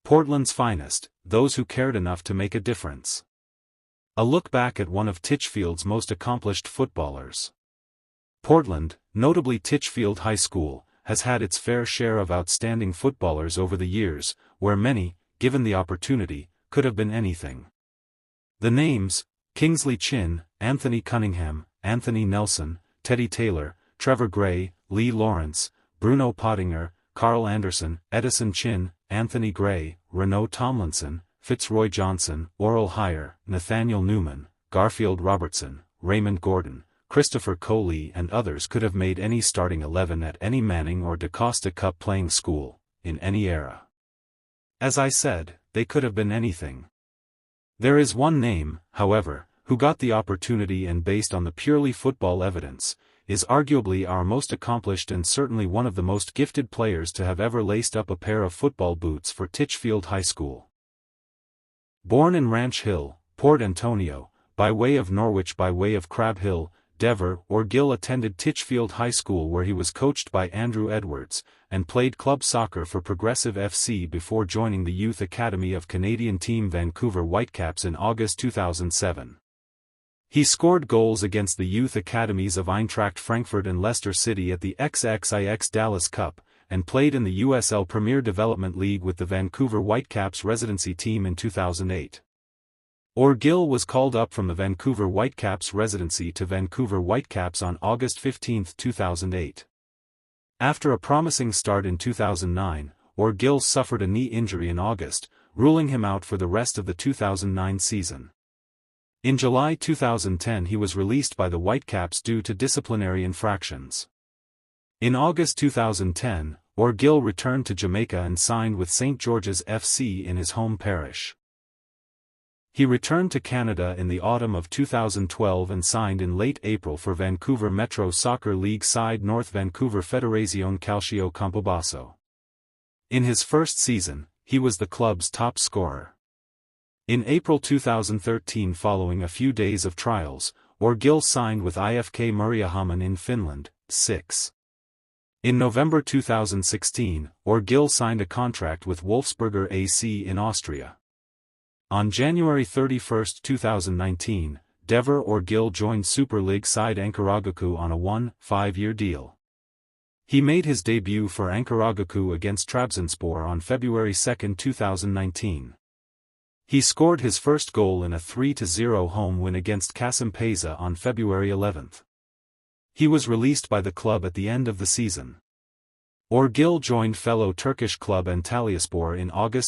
Portland's finest, those who cared enough to make a difference. A look back at one of Titchfield's most accomplished footballers. Portland, notably Titchfield High School, has had its fair share of outstanding footballers over the years, where many, given the opportunity, could have been anything. The names: Kingsley Chin, Anthony Cunningham, Anthony Nelson, Teddy Taylor, Trevor Gray, Lee Lawrence, Bruno Pottinger, Carl Anderson, Edison Chin, Anthony Gray, Renaud Tomlinson, Fitzroy Johnson, Orrill Heyer, Nathaniel Newman, Garfield Robertson, Raymond Gordon, Christopher Coley and others could have made any starting 11 at any Manning or DeCosta Cup playing school, in any era. As I said, they could have been anything. There is one name, however, who got the opportunity and based on the purely football evidence, is arguably our most accomplished and certainly one of the most gifted players to have ever laced up a pair of football boots for Titchfield High School. Born in Ranch Hill, Port Antonio, by way of Norwich by way of Crab Hill, Devon, Orgill attended Titchfield High School where he was coached by Andrew Edwards, and played club soccer for Progressive FC before joining the youth academy of Canadian team Vancouver Whitecaps in August 2007. He scored goals against the youth academies of Eintracht Frankfurt and Leicester City at the XXIX Dallas Cup, and played in the USL Premier Development League with the Vancouver Whitecaps residency team in 2008. Orgill was called up from the Vancouver Whitecaps residency to Vancouver Whitecaps on August 15, 2008. After a promising start in 2009, Orgill suffered a knee injury in August, ruling him out for the rest of the 2009 season. In July 2010 he was released by the Whitecaps due to disciplinary infractions. In August 2010, Orgill returned to Jamaica and signed with St. George's FC in his home parish. He returned to Canada in the autumn of 2012 and signed in late April for Vancouver Metro Soccer League side North Vancouver Federazione Calcio Campobasso. In his first season, he was the club's top scorer. In April 2013, following a few days of trials, Orgill signed with IFK Mariehamn in Finland, 6. In November 2016, Orgill signed a contract with Wolfsberger AC in Austria. On January 31, 2019, Devon Orgill joined Super League side Ankaragücü on a 1-5-year deal. He made his debut for Ankaragücü against Trabzonspor on February 2, 2019. He scored his first goal in a 3-0 home win against Kasımpaşa on February 11. He was released by the club at the end of the season. Orgill joined fellow Turkish club Antalyaspor in August